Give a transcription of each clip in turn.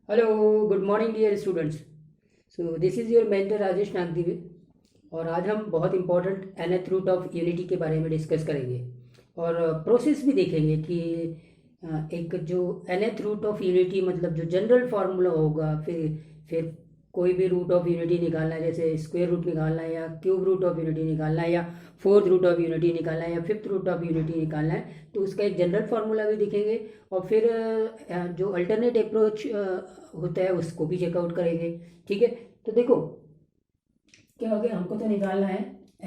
Hello good morning dear students. So this is your mentor Rajesh Nagdive और आज हम बहुत important nth root of unity के बारे में डिस्कस करेंगे और प्रोसेस भी देखेंगे कि एक जो nth रूट ऑफ यूनिटी मतलब जो जनरल फार्मूला होगा, फिर कोई भी रूट ऑफ यूनिटी निकालना है, जैसे स्क्वायर रूट निकालना है या क्यूब रूट ऑफ यूनिटी निकालना है या फोर्थ रूट ऑफ यूनिटी निकालना है या फिफ्थ रूट ऑफ यूनिटी निकालना है, तो उसका एक जनरल फार्मूला भी दिखेंगे। और फिर जो अल्टरनेट अप्रोच होता है उसको भी चेकआउट करेंगे। ठीक है, तो देखो क्या हो गया, हमको तो निकालना है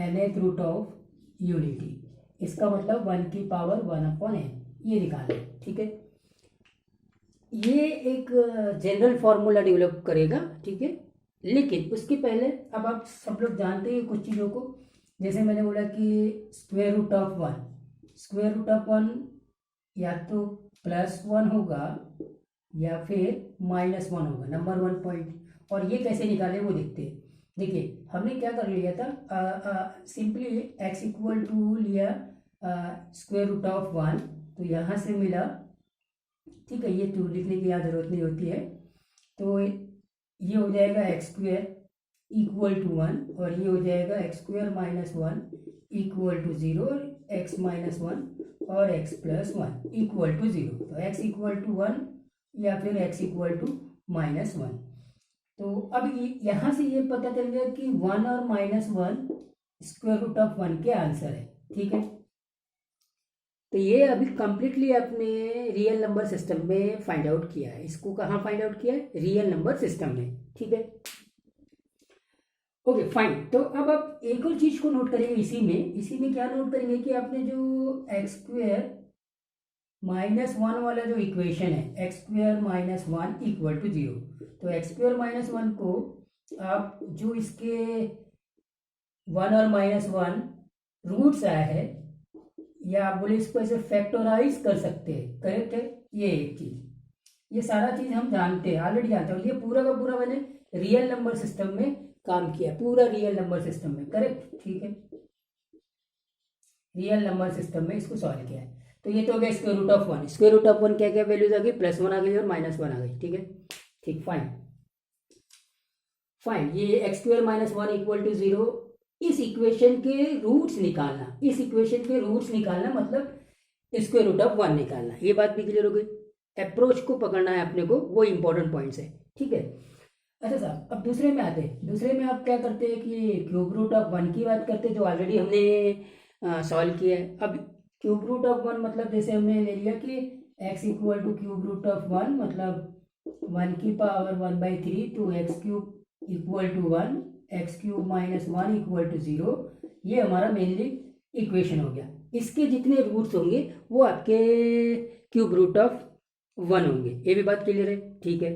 nth रूट ऑफ यूनिटी। इसका मतलब 1 की पावर 1/n ये निकालना है। ठीक है, ये एक जनरल फार्मूला डेवलप करेगा। ठीक है, लेकिन उसके पहले अब आप सब लोग जानते हैं कुछ चीज़ों को। जैसे मैंने बोला कि स्क्वायर रूट ऑफ वन या तो +1 होगा या फिर -1 होगा, नंबर 1 पॉइंट। और ये कैसे निकाले वो देखते हैं। देखिए हमने क्या कर लिया था, सिंपली x इक्वल टू लिया √1, तो यहाँ से मिला। ठीक है, ये 2 लिखने की यहाँ जरूरत नहीं होती है, तो ये हो जाएगा x² इक्वल टू 1 और ये हो जाएगा x² -1 इक्वल टू 0 और x-1 और x+1 इक्वल टू 0। तो x इक्वल टू 1 या फिर x इक्वल टू -1। तो अब यहाँ से ये पता चल गया कि 1 और -1 √1 के आंसर है। ठीक है, तो ये अभी कंप्लीटली अपने रियल नंबर सिस्टम में फाइंड आउट किया है। इसको कहाँ फाइंड आउट किया है? रियल नंबर सिस्टम में। ठीक है, ओके फाइन। तो अब आप एक और चीज को नोट करेंगे, इसी में क्या नोट करेंगे कि आपने जो x² -1 वाला जो इक्वेशन है, x² -1 इक्वल टू 0, तो x² -1 को आप जो इसके 1 और -1 रूट्स आया है, या आप बोले इसको ऐसे फैक्टराइज कर सकते हैं। करेक्ट है, ये एक चीज, ये सारा चीज हम जानते हैं, ऑलरेडी जानते हैं। और ये पूरा का पूरा मैंने रियल नंबर सिस्टम में काम किया, पूरा रियल नंबर सिस्टम में। करेक्ट, ठीक है, रियल नंबर सिस्टम में इसको सॉल्व किया है। तो ये तो हो गया √1। √1 क्या क्या वैल्यूज आ गई? +1 आ गई और -1 आ गई। ठीक है, ठीक, फाइन फाइन। ये x² -1 इक्वल टू 0, इस इक्वेशन के रूट्स निकालना, इस इक्वेशन के रूट्स निकालना मतलब √1 निकालना। ये बात भी क्लियर हो गई। अप्रोच को पकड़ना है अपने को, वो इंपॉर्टेंट पॉइंट्स है। ठीक है, अच्छा साहब, अब दूसरे में आते हैं। दूसरे में आप क्या करते हैं कि √1 की बात करते हैं, जो ऑलरेडी हमने सॉल्व किया है। अब √1 मतलब जैसे हमने ले लिया कि x इक्वल टू √1 मतलब 1/3 तो x³ equal to 1, x³ -1 equal to 0। ये हमारा मेनली इक्वेशन हो गया। इसके जितने रूट्स होंगे वो आपके √1 होंगे। ये भी बात क्लियर है? ठीक है,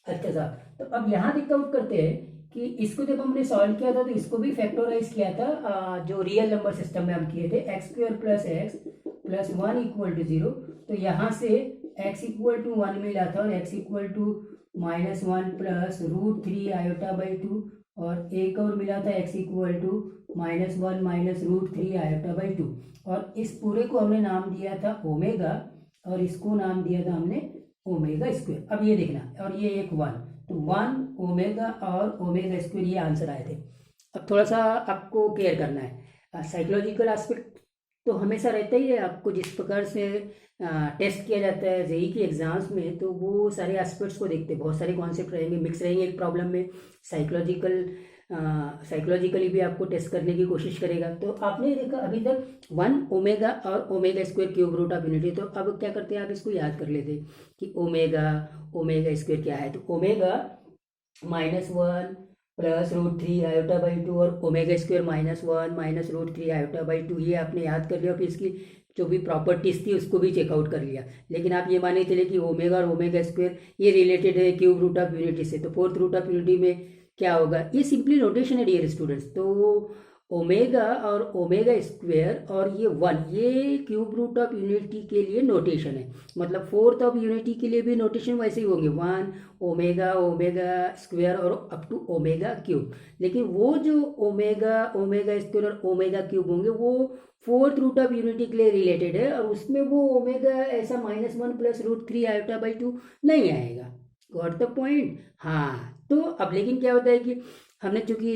अच्छा साहब, तो अब यहाँ टिकआउट करते हैं कि इसको जब हमने सॉल्व किया था तो इसको भी फैक्टराइज किया था, जो रियल नंबर सिस्टम में हम किए थे, x² + x +1 इक्वल टू 0। तो यहाँ से x इक्वल टू 1 मिला था और x इक्वल टू -1 + √3i/2 और एक और मिला था x इक्वल टू -1 -√3i/2। और इस पूरे को हमने नाम दिया था ओमेगा और इसको नाम दिया था हमने ω²। अब ये देखना, और ये एक 1, तो 1 ओमेगा और ω², ये आंसर आए थे। अब थोड़ा सा आपको केयर करना है, साइकोलॉजिकल एस्पेक्ट तो हमेशा रहता ही है। आपको जिस प्रकार से टेस्ट किया जाता है जेई की एग्जाम्स में, तो वो सारे एस्पेक्ट्स को देखते हैं। बहुत सारे कॉन्सेप्ट रहेंगे, मिक्स रहेंगे एक प्रॉब्लम में। साइकोलॉजिकली भी आपको टेस्ट करने की कोशिश करेगा। तो आपने देखा अभी तक 1 ओमेगा और ω² क्यूब रूट ऑफ यूनिटी। तो अब क्या करते हैं, आप इसको याद कर लेते कि ω² क्या है। तो ओमेगा -1 + √3i/2 और ω² -1 -√3i/2, ये आपने याद कर लिया। फिर इसकी जो भी प्रॉपर्टीज थी उसको भी चेकआउट कर लिया। लेकिन आप ये माने चले कि ओमेगा और ω² ये रिलेटेड है क्यूब रूट ऑफ यूनिटी से। तो फोर्थ रूट ऑफ यूनिटी में क्या होगा? ये सिंपली नोटेशन है डियर स्टूडेंट्स। तो ओमेगा और ω² और ये 1, ये क्यूब रूट ऑफ यूनिटी के लिए नोटेशन है। मतलब फोर्थ ऑफ यूनिटी के लिए भी नोटेशन वैसे ही होंगे, 1 ω² और अप टू ω³। लेकिन वो जो ω² और ω³ होंगे वो फोर्थ रूट ऑफ यूनिटी के लिए रिलेटेड है, और उसमें वो ओमेगा ऐसा -1 + √3i/2 नहीं आएगा। Got the point. हाँ, तो अब लेकिन क्या होता है कि हमने चूंकि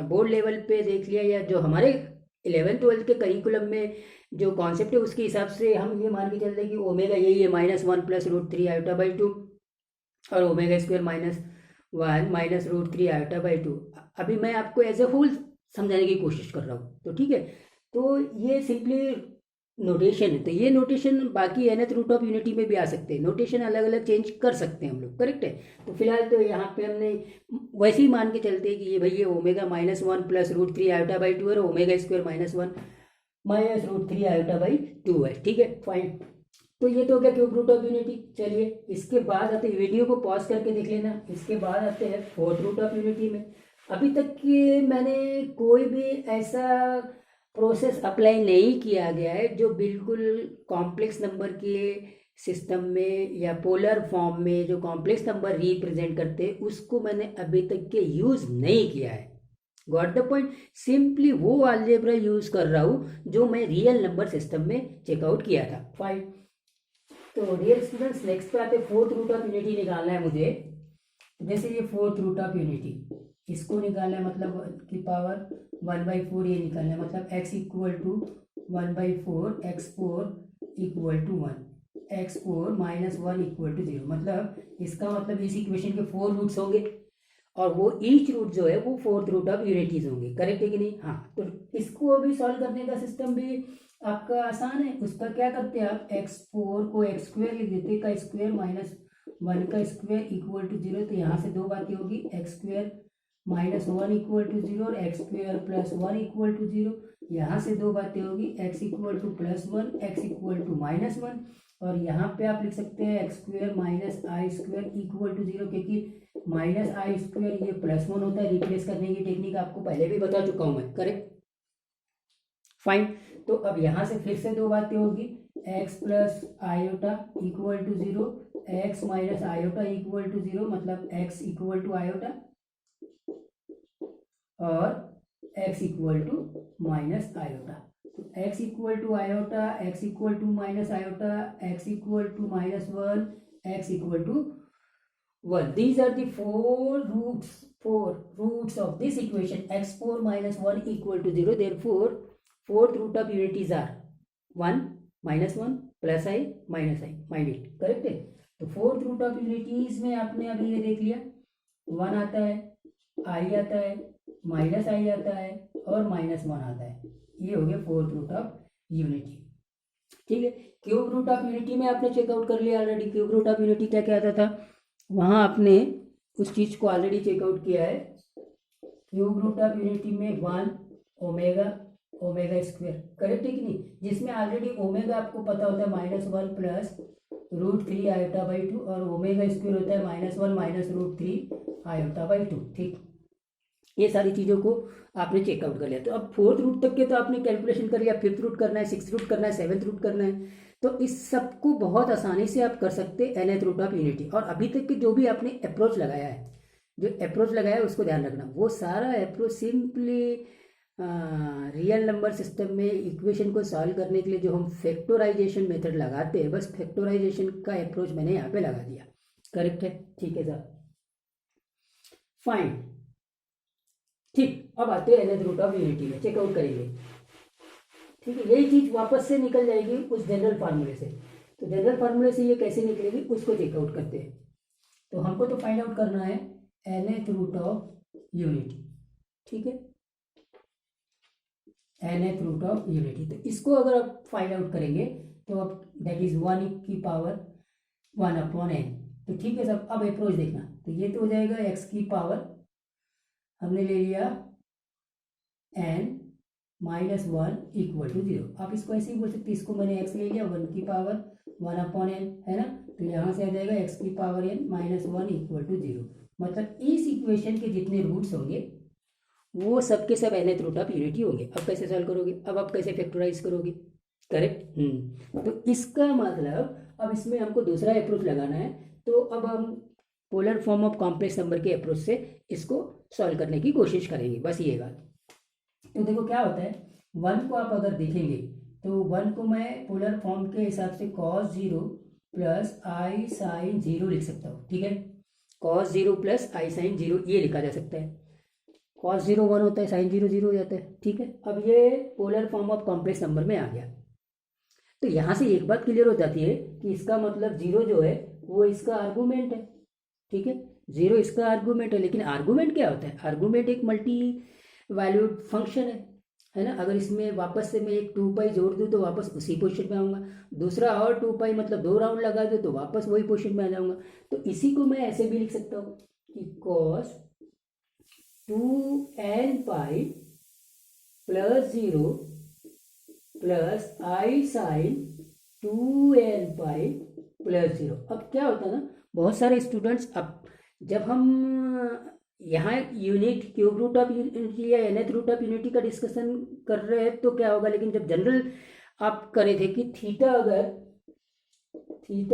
बोर्ड लेवल पे देख लिया, या जो हमारे 11th 12th के करिकुलम में जो कॉन्सेप्ट है उसके हिसाब से हम ये मान के चलते हैं कि ओमेगा यही है -1 + √3 i/2 और ओमेगा स्क्वायर -1 -√3 i/2। अभी मैं आपको एज ए होल समझाने की कोशिश कर रहा हूँ, तो ठीक है। तो ये सिंपली नोटेशन है, तो ये नोटेशन बाकी nth रूट ऑफ यूनिटी में भी आ सकते हैं, नोटेशन अलग अलग चेंज कर सकते हैं हम लोग, करेक्ट है। तो फिलहाल तो यहाँ पे हमने वैसे ही मान के चलते हैं कि ये भैया ओमेगा -1 +√3 i/2 और ओमेगा स्क्वायर -1 -√3 i/2 है, ठीक है, फाइन। तो ये तो हो गया क्यूब रूट ऑफ यूनिटी। चलिए इसके बाद आते हैं, वीडियो को पॉज करके देख लेना, इसके बाद आते हैं फोर्थ रूट ऑफ यूनिटी में। अभी तक कि मैंने कोई भी ऐसा प्रोसेस अप्लाई नहीं किया गया है जो बिल्कुल कॉम्प्लेक्स नंबर के सिस्टम में या पोलर फॉर्म में जो कॉम्प्लेक्स नंबर रिप्रेजेंट करते हैं उसको मैंने अभी तक के यूज़ नहीं किया है। Got the point. सिंपली वो अलजेब्रा यूज़ कर रहा हूँ जो मैं रियल नंबर सिस्टम में चेकआउट किया था, फाइन। तो डियर स्टूडेंट्स, नेक्स्ट पे आते फोर्थ रूट ऑफ यूनिटी निकालना है मुझे। जैसे ये फोर्थ रूट ऑफ यूनिटी, इसको निकालना है, मतलब की पावर 1/4 ये निकालना है, मतलब x = 1/4 x4 = 1 x4 - 1 = 0। मतलब इसका मतलब इस इक्वेशन के 4 रूट्स होंगे और वो ईच रूट जो है वो फोर्थ रूट ऑफ यूनिटीज होंगे, करेक्ट है कि नहीं। हाँ, तो इसको अभी सॉल्व करने का सिस्टम भी आपका आसान है। उसका क्या करते हैं आप, x4 को x² लिख देते, का स्क्वायर -1 का स्क्वायर = 0। तो यहाँ से दो बातें होगी, x² - 1 = 0 और x² + 1 = 0। यहाँ से दो बातें होगी, x = +1 x = -1, और यहाँ पे आप लिख सकते हैं x² - i² = 0, क्योंकि -i² ये +1 होता है। रिप्लेस करने की टेक्निक आपको पहले भी बता चुका हूँ मैं, करेक्ट, फाइन। तो अब यहाँ से फिर से दो बातें होगी, x + i = 0 x - i = 0, मतलब x = i और x = -i। तो x = i, x = -i, x = -1, x = 1। These are the four roots of this equation, x4 - 1 = 0. Therefore fourth root of unities are 1 -1 +i -i, mind it, correct है। तो fourth root of unities में आपने अभी ये देख लिया, 1 आता है, i आता है, -i आता है और -1 आता है। ये हो गया फोर्थ रूट ऑफ यूनिटी, ठीक है। क्यूब रूट ऑफ यूनिटी में आपने चेकआउट कर लिया already. Cube root of unity क्या क्या आता था, वहाँ आपने उस चीज़ को ऑलरेडी चेकआउट किया है। क्यूब रूट ऑफ यूनिटी में 1 ओमेगा स्क्वायर, करेक्ट है कि नहीं, जिसमें ऑलरेडी ओमेगा आपको पता होता है -1 +√3 i/2 और ओमेगा स्क्वायर होता है -1 -√3 i/2, ठीक। ये सारी चीज़ों को आपने चेकआउट कर लिया। तो अब फोर्थ रूट तक के तो आपने कैलकुलेशन कर लिया, फिफ्थ रूट करना है, सिक्स रूट करना है, सेवन्थ रूट करना है। तो इस सब को बहुत आसानी से आप कर सकते हैं nth रूट ऑफ यूनिटी। और अभी तक के जो भी आपने अप्रोच लगाया है, जो अप्रोच लगाया है उसको ध्यान रखना, वो सारा approach simply real number system में इक्वेशन को सॉल्व करने के लिए जो हम फैक्टराइजेशन मेथड लगाते हैं, बस फैक्टराइजेशन का अप्रोच मैंने यहाँ पे लगा दिया, करेक्ट है, ठीक है सर, फाइन, ठीक। अब आते हैं nth रूट ऑफ यूनिटी में, चेकआउट करेंगे, ठीक है। यही चीज वापस से निकल जाएगी उस जनरल फार्मूले से। तो जनरल फार्मूले से ये कैसे निकलेगी उसको चेकआउट करते हैं। तो हमको तो फाइंड आउट करना है nth रूट ऑफ यूनिटी, ठीक है, nth रूट ऑफ यूनिटी। तो इसको अगर आप फाइंड आउट करेंगे तो अब दैट इज 1/(n). तो ठीक है सब। अब अप्रोच देखना, तो ये तो हो जाएगा x की पावर, हमने ले लिया n -1 = 0। आप इसको ऐसे ही बोल सकते हैं, इसको मैंने x ले लिया, 1 की पावर 1/n है ना। तो यहाँ से आ जाएगा x की पावर n -1 = 0। मतलब इस इक्वेशन के जितने रूट्स होंगे वो सब के सब nth रूट ऑफ यूनिटी होंगे। अब कैसे सॉल्व करोगे, अब आप कैसे फैक्टराइज करोगे, करेक्ट। तो इसका मतलब अब इसमें हमको दूसरा अप्रोच लगाना है। तो अब हम polar form of complex number के अप्रोच से इसको सॉल्व करने की कोशिश करेंगे, बस ये बात। तो देखो क्या होता है, 1 को आप अगर देखेंगे तो 1 को मैं पोलर फॉर्म के हिसाब से cos 0 plus i sine zero लिख सकता हूँ, ठीक है। Cos zero plus i sine zero ये लिखा जा सकता है। कॉस जीरो वन होता है, साइन जीरो जीरो हो जाता है, ठीक है। अब ये polar form of complex number में आ गया। तो यहाँ से एक बात क्लियर हो जाती है कि इसका मतलब जीरो जो है वो इसका आर्गूमेंट है, ठीक है। जीरो इसका आर्गूमेंट है, लेकिन आर्गूमेंट क्या होता है? आर्गूमेंट एक मल्टी वैल्यूड फंक्शन है ना। अगर इसमें वापस से मैं एक 2 पाई जोड़ दूँ तो वापस उसी पोजीशन में आऊँगा, दूसरा और 2 पाई मतलब 2 राउंड लगा दूँ तो वापस वही पोजीशन में आ जाऊँगा। तो इसी को मैं ऐसे भी लिख सकता हूँ कि cos 2n pi plus zero plus i sine 2n pi plus zero. अब क्या होता है ना, बहुत सारे स्टूडेंट्स, अब जब हम यहाँ unit cube root of unity या nth रूट ऑफ यूनिटी का डिस्कशन कर रहे हैं तो क्या होगा, लेकिन जब जनरल आप करे थे कि थीटा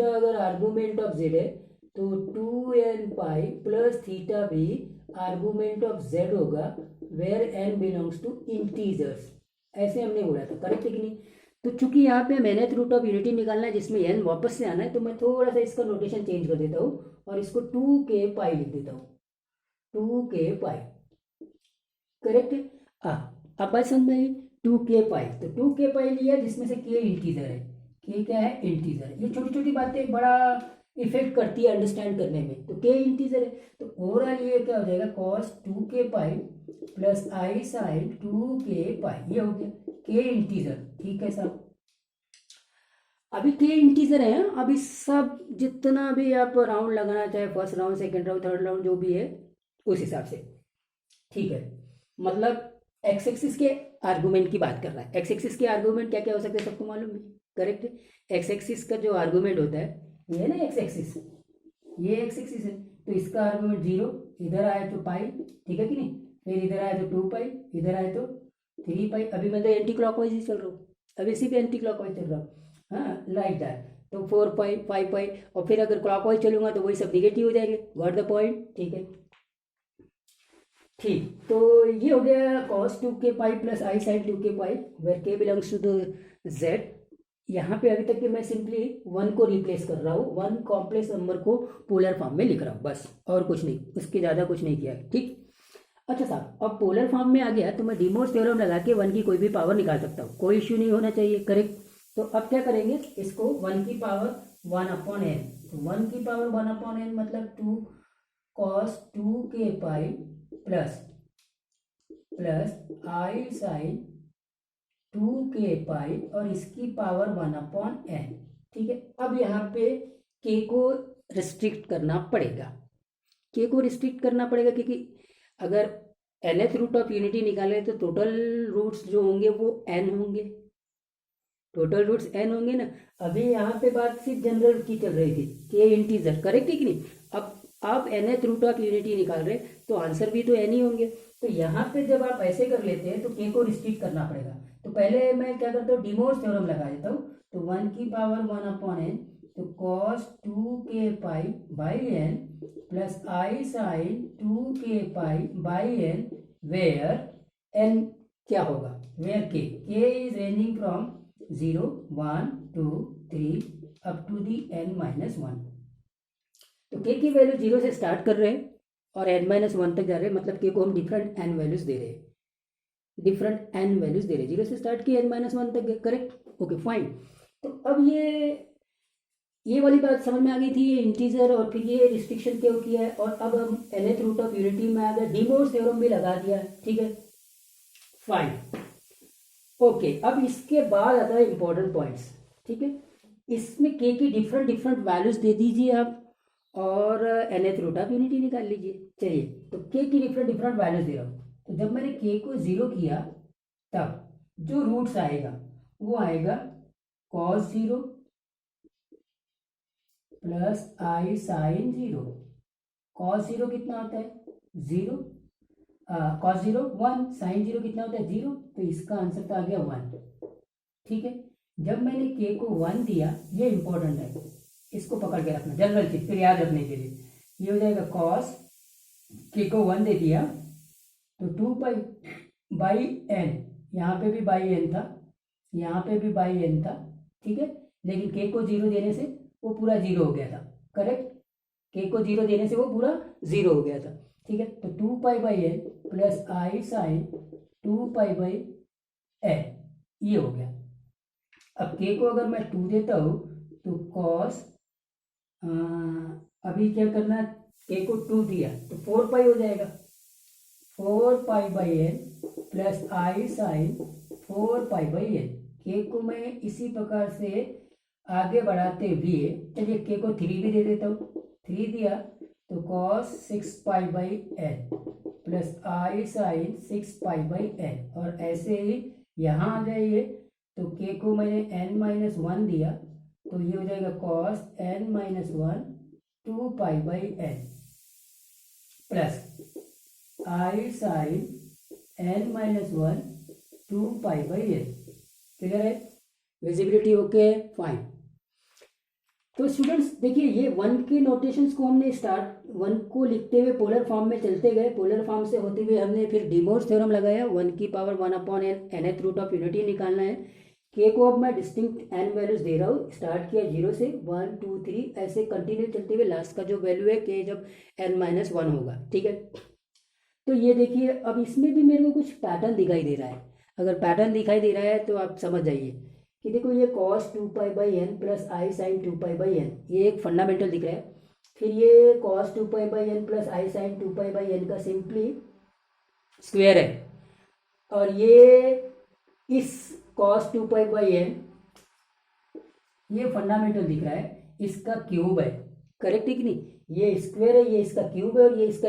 अगर आर्गूमेंट ऑफ जेड है तो 2n पाई प्लस थीटा भी आर्गूमेंट ऑफ जेड होगा where n belongs to integers, ऐसे हमने बोला था, करेक्ट है कि नहीं। तो चूंकि यहाँ पे मैंने रूट ऑफ यूनिटी निकालना है जिसमें n वापस से आना है, तो मैं थोड़ा सा इसका नोटेशन चेंज कर देता हूँ और इसको 2k पाई लिख देता हूँ, 2k पाई, करेक्ट है। अब बात समझ में आई, 2k पाई, तो 2k पाई लिया जिसमें से k इंटीजर है, k क्या है? इंटीजर। ये छोटी छोटी बातें बड़ा इफेक्ट करती है अंडरस्टैंड करने में। तो k इंटीजर है, तो ओवरऑल ये क्या हो जाएगा, cos 2k pi plus i sine 2k पाई, ये हो गया k इंटीजर, ठीक है साहब। अभी k इंटीजर है, अभी सब जितना भी आप राउंड लगाना चाहे, first round, second round, third round, जो भी है उस हिसाब से, ठीक है। मतलब एक्स एक्सिस के आर्गूमेंट की बात कर रहा है। एक्स एक्सिस के आर्गूमेंट क्या क्या हो सकते हैं सबको मालूम है, करेक्ट है। एक्स एक्सिस का जो आर्गूमेंट होता है ये है ना एक्स एक्सिस, ये एक्स एक्सिस है, तो इसका आर्गूमेंट जीरो, इधर आए तो पाई, ठीक है कि नहीं, फिर इधर आए तो 2 पाई, इधर आए तो 3 पाई। अभी मैं तो एंटी क्लॉकवाइज ही चल रहा हूँ, अभी इसी पे एंटी क्लॉकवाइज चल रहा हूँ, हाँ, लाइक दैट। तो 4 पाई 5 पाई, और फिर अगर क्लॉकवाइज चलूंगा तो वही सब निगेटिव हो जाएंगे, गॉट द पॉइंट, ठीक है। ठीक, तो ये हो गया cos 2k pi plus i sine 2k pi where k belongs to the z। यहाँ पे अभी तक कि मैं सिंपली वन को रिप्लेस कर रहा हूँ, वन कॉम्प्लेक्स नंबर को पोलर फॉर्म में लिख रहा हूँ, बस, और कुछ नहीं, उसके ज़्यादा कुछ नहीं किया है, ठीक। अच्छा साहब, अब पोलर फॉर्म में आ गया तो मैं डी मोर्स थ्योरम लगा के वन की कोई भी पावर निकाल सकता हूँ, कोई इश्यू नहीं होना चाहिए, करेक्ट। तो अब क्या करेंगे, इसको वन की पावर 1/n, तो 1/1/n मतलब 2 cos 2k pi plus i sine 2k पाई और इसकी पावर 1/n, ठीक है। अब यहाँ पे k को रिस्ट्रिक्ट करना पड़ेगा, k को रिस्ट्रिक्ट करना पड़ेगा, क्योंकि अगर nth रूट ऑफ यूनिटी निकाले तो टोटल रूट्स जो होंगे वो n होंगे, टोटल रूट्स n होंगे ना। अभी यहाँ पे बात सिर्फ जनरल की चल रही थी, k इंटीजर, करेक्ट है कि नहीं। अब आप nth रूट ऑफ यूनिटी निकाल रहे तो आंसर भी तो n ही होंगे। तो यहाँ पे जब आप ऐसे कर लेते हैं तो k को रिस्ट्रिक्ट करना पड़ेगा। तो पहले मैं क्या करता हूँ, डिमोर्स थ्योरम लगा देता हूँ, तो 1 की पावर 1/n, तो cos 2k pi by n plus i sine 2k pi by n, where n क्या होगा, where k is ranging from 0 1 2 3 up to the n-1। तो k की वैल्यू 0 से स्टार्ट कर रहे हैं और n-1 तक जा रहे हैं, मतलब k को हम डिफरेंट n वैल्यूज दे रहे हैं, डिफरेंट n वैल्यूज दे रहे हैं, 0 से स्टार्ट किए n-1 तक गए, करेक्ट, ओके फाइन। तो अब ये वाली बात समझ में आ गई थी, ये इंटीजर और फिर ये रिस्ट्रिक्शन क्यों किया है, और अब हम nth रूट ऑफ यूनिटी में आ गए, डी मोर्स थ्योरम भी लगा दिया है, ठीक है, फाइन, ओके। अब इसके बाद आता है इंपॉर्टेंट पॉइंट्स, ठीक है। इसमें k की डिफरेंट डिफरेंट वैल्यूज दे दीजिए आप और nth रूट ऑफ यूनिटी निकाल लीजिए। चलिए, तो k की डिफरेंट डिफरेंट वैल्यूज दे रहा हूँ, तो जब मैंने k को 0 किया तब जो रूट्स आएगा वो आएगा cos 0 plus i sign 0। cos 0 कितना होता है, 0, cos 0 1, साइन 0 कितना होता है, 0, तो इसका आंसर तो आ गया 1, ठीक है। जब मैंने k को 1 दिया, ये इंपॉर्टेंट है, इसको पकड़ के रखना, जनरल चीज फिर याद रखने के लिए, ये हो जाएगा cos, k को 1 दे दिया तो 2 पाई बाई n, यहाँ पे भी बाई n था, यहाँ पे भी बाई n था, ठीक है, लेकिन k को 0 देने से वो पूरा जीरो हो गया था, करेक्ट। के को जीरो देने से वो पूरा जीरो हो गया था, ठीक है। तो 2π/n plus i sine 2π/n ये हो गया। अब के को अगर मैं 2 देता हूँ तो कॉस, अभी क्या करना है, के को 2 दिया तो 4π हो जाएगा, 4π/n plus i sign 4π/n। के को मैं इसी प्रकार से आगे बढ़ाते हुए, चलिए के को 3 भी दे देता हूँ, 3 दिया तो cos 6π/n plus i sign 6π/n, और ऐसे ही यहाँ आ जाइए तो के को मैंने n-1 दिया तो ये हो जाएगा cos n-1 2π/n plus i sign n-1 2π/n। Clear है, विजिबिलिटी ओके, फाइन। तो स्टूडेंट्स देखिए, ये 1 के नोटेशंस को हमने स्टार्ट 1 को लिखते हुए पोलर फॉर्म में चलते गए, पोलर फॉर्म से होते हुए हमने फिर डी मोर्स थ्योरम लगाया, 1 की power 1/n nth root of unity निकालना है। के को अब मैं डिस्टिंक्ट एन वैल्यूज दे रहा हूँ, स्टार्ट किया 0 से 1 2 3 ऐसे कंटिन्यू चलते हुए लास्ट का जो वैल्यू है के जब n-1 होगा, ठीक है। तो ये देखिए, अब इसमें भी मेरे को कुछ पैटर्न दिखाई दे रहा है। अगर पैटर्न दिखाई दे रहा है तो आप समझ जाइए कि देखो ये cos 2π/n plus i sine 2π/n, ये एक फंडामेंटल दिख रहा है। फिर ये cos 2π/n plus i sine 2π/n का सिंपली स्क्वायर है, और ये इस cos 2π/n ये फंडामेंटल दिख रहा है, इसका क्यूब है, करेक्ट है कि नहीं। ये स्क्वायर है, ये इसका क्यूब है, और ये इसका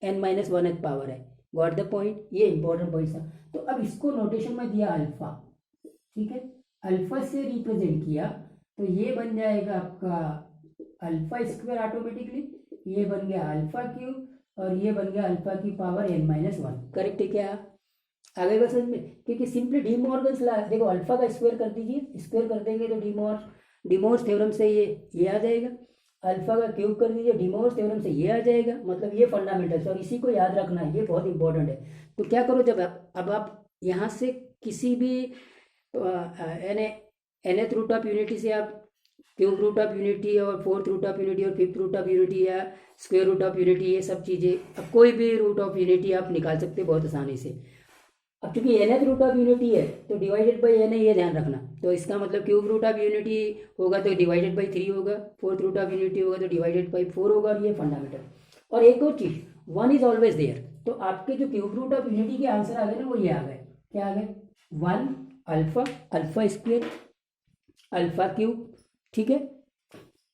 n-1th पावर है। गॉट द पॉइंट, ये इंपॉर्टेंट पॉइंट था। तो अब इसको नोटेशन में दिया अल्फा, ठीक है, अल्फा से रिप्रेजेंट किया तो ये बन जाएगा आपका अल्फा स्क्वायर ऑटोमेटिकली, ये बन गया अल्फा क्यूब, और ये बन गया अल्फा की पावर n-1, करेक्ट है क्या। आगे बस समझ में, क्योंकि सिंपली डी मॉर्गन्स लॉ, देखो अल्फा का स्क्वायर कर दीजिए, स्क्वायर कर देंगे तो डी मोर्स थ्योरम से ये आ जाएगा, अल्फा का क्यूब कर दीजिए डी मोर्स थ्योरम से ये आ जाएगा, मतलब ये फंडामेंटल्स, और इसी को याद रखना है, ये बहुत इंपॉर्टेंट है। तो क्या करो, जब अब आप यहाँ से किसी भी nth रूट ऑफ यूनिटी से आप क्यूब रूट ऑफ यूनिटी और फोर्थ रूट ऑफ यूनिटी और फिफ्थ रूट ऑफ यूनिटी या स्क्वायर रूट ऑफ यूनिटी, ये सब चीज़ें, अब कोई भी रूट ऑफ यूनिटी आप निकाल सकते बहुत आसानी से। अब चूंकि nth रूट ऑफ यूनिटी है तो डिवाइडेड बाई n है, ये ध्यान रखना। तो इसका मतलब क्यूब रूट ऑफ यूनिटी होगा तो डिवाइडेड बाई 3 होगा, फोर्थ रूट ऑफ यूनिटी होगा तो डिवाइडेड बाई 4 होगा, और ये फंडामेंटल। और एक और चीज़, 1 इज ऑलवेज देयर, तो आपके जो क्यूब रूट ऑफ यूनिटी के आंसर आ गए ना, वो ये आ गए, क्या आ गए, 1 alpha, alpha square, alpha cube, ठीक है,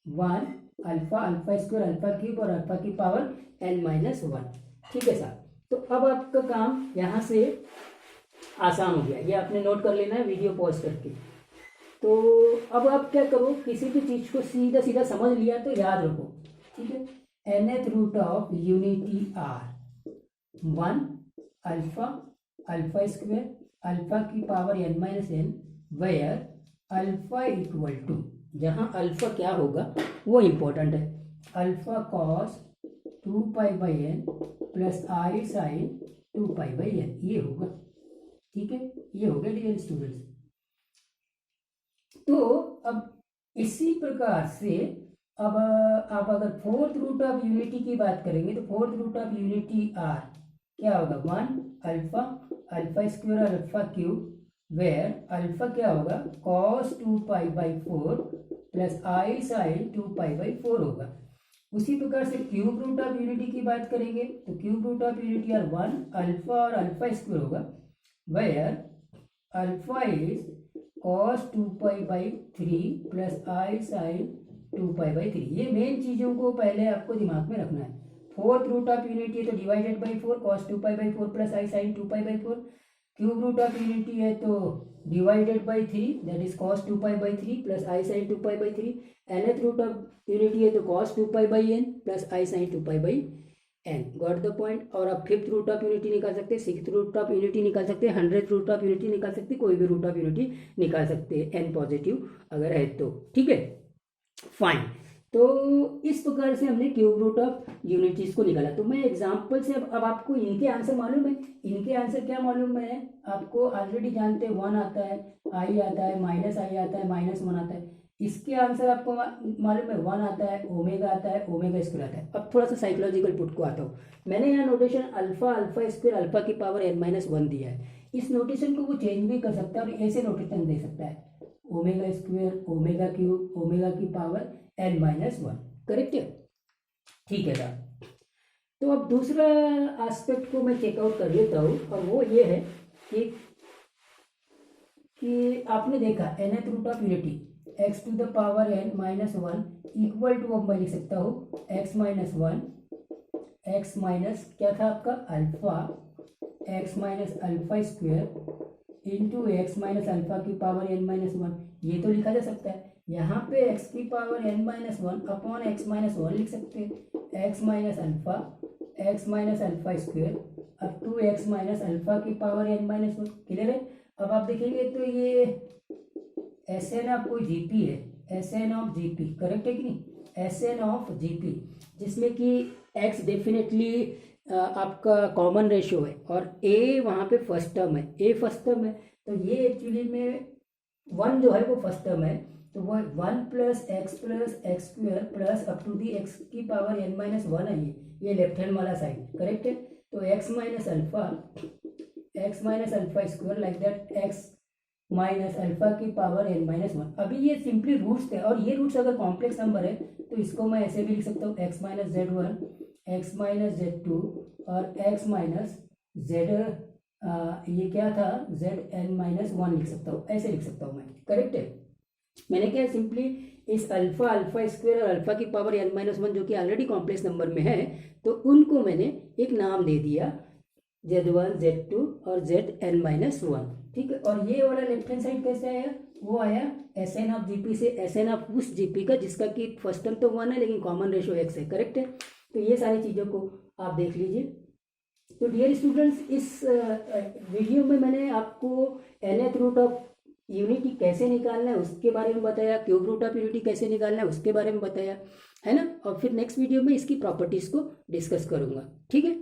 1 alpha, alpha square, alpha cube, और अल्फा की पावर n-1, ठीक है साहब। तो अब आपका काम यहाँ से आसान हो गया, ये आपने नोट कर लेना है वीडियो पॉज करके। तो अब आप क्या करो, किसी भी चीज़ को सीधा सीधा समझ लिया तो याद रखो, ठीक है। nth root of unity are 1 alpha, alpha square, alpha की power n-n, where alpha equal to, जहाँ अल्फा क्या होगा वो इम्पोर्टेंट है, alpha cos 2π/n plus i sine 2π/n, ये होगा, ठीक है, ये हो गया डियर स्टूडेंट्स। तो अब इसी प्रकार से अब आप अगर फोर्थ रूट ऑफ यूनिटी की बात करेंगे तो fourth root of unity are क्या होगा, 1 alpha, alpha square, alpha cube, where alpha क्या होगा, cos 2π/4 प्लस आई साइन 2π/4 होगा। उसी प्रकार से क्यूब रूट ऑफ यूनिटी की बात करेंगे तो cube root of unity are 1 alpha और अल्फा स्क्वायर होगा, where alpha is cos 2π/3 plus i sine 2π/3। ये मेन चीज़ों को पहले आपको दिमाग में रखना है। फोर्थ रूट ऑफ यूनिटी है तो divided by 4, cos 2π/4 plus i sine 2π/4। Cube root of unity है तो divided by 3, that is cos 2π/3 plus i sine 2π/3। nth root of unity है तो cos 2π/n plus i sine 2π/n। Got the point. और आप fifth root of unity निकाल सकते हैं, sixth root of unity निकाल सकते हैं, 100th रूट ऑफ यूनिटी निकाल सकते हैं, कोई भी रूट ऑफ यूनिटी निकाल सकते हैं n पॉजिटिव अगर है तो, ठीक है, फाइन। तो इस प्रकार से हमने क्यूब रूट ऑफ यूनिटीज को निकाला। तो मैं एग्जांपल से अब आपको इनके आंसर मालूम है, इनके आंसर क्या मालूम है आपको, ऑलरेडी जानते हैं, 1 आता है, आई आता है, माइनस आई आता है, -1 आता है। इसके आंसर आपको मालूम है, 1 आता है, ओमेगा आता है, ओमेगा स्क्वायर आता है। अब थोड़ा सा साइकोलॉजिकल पुट को आता हूँ। मैंने यहाँ notation alpha alpha square alpha की पावर n-1 दिया है। इस नोटेशन को वो चेंज भी कर सकता है और ऐसे नोटेशन दे सकता है, omega square omega cube omega की पावर n-1। करेक्ट है? ठीक है साहब। तो अब दूसरा एस्पेक्ट को मैं चेकआउट कर लेता हूँ और वो ये है कि आपने देखा nth root of unity x to the power n-1 equal to, अब मैं लिख सकता हूँ x-1 x माइनस क्या था आपका alpha x minus alpha square into x minus alpha की पावर n-1। ये तो लिखा जा सकता है। यहाँ पे x की पावर n-1 अपॉन x-1 लिख सकते हैं, x minus alpha square up to x minus alpha की पावर n-1। क्लियर है? अब आप देखेंगे तो ये Sn ऑफ कोई जीपी है, Sn ऑफ जीपी, करेक्ट है कि नहीं? Sn ऑफ जीपी, जिसमें कि x डेफिनेटली आपका कॉमन रेशियो है और a वहाँ पे फर्स्ट टर्म है, a फर्स्ट टर्म है, तो ये एक्चुअली में 1 जो है वो फर्स्ट टर्म है, तो वो 1 plus x square plus up to the x की पावर n-1 है। ये लेफ्ट हैंड वाला साइड, करेक्ट है? तो x minus alpha square like that x minus alpha की पावर n-1। अभी ये सिंपली रूट्स थे और ये रूट्स अगर कॉम्प्लेक्स नंबर है तो इसको मैं ऐसे भी लिख सकता हूँ, x minus z1 x minus z2 और x माइनस z ये क्या था zn-1 लिख सकता हूँ, ऐसे लिख सकता हूँ मैं। करेक्ट है? मैंने क्या सिंपली इस अल्फा स्क्वायर और अल्फा की पावर n-1 जो कि ऑलरेडी कॉम्प्लेक्स नंबर में है, तो उनको मैंने एक नाम दे दिया z1 z2 और zn-1। ठीक है? और ये वाला लेफ्ट हैंड साइड कैसे आया? वो आया Sn ऑफ जीपी से, Sn ऑफ उस जीपी का जिसका कि फर्स्ट टर्म तो 1 है लेकिन कॉमन रेशियो x है। करेक्ट है? तो ये सारी चीज़ों को आप देख लीजिए। तो डियर स्टूडेंट्स, इस वीडियो में मैंने आपको nth रूट ऑफ यूनिटी कैसे निकालना है उसके बारे में बताया, क्यूब रूट ऑफ यूनिटी कैसे निकालना है उसके बारे में बताया, है ना? और फिर नेक्स्ट वीडियो में इसकी प्रॉपर्टीज़ को डिस्कस करूँगा। ठीक है?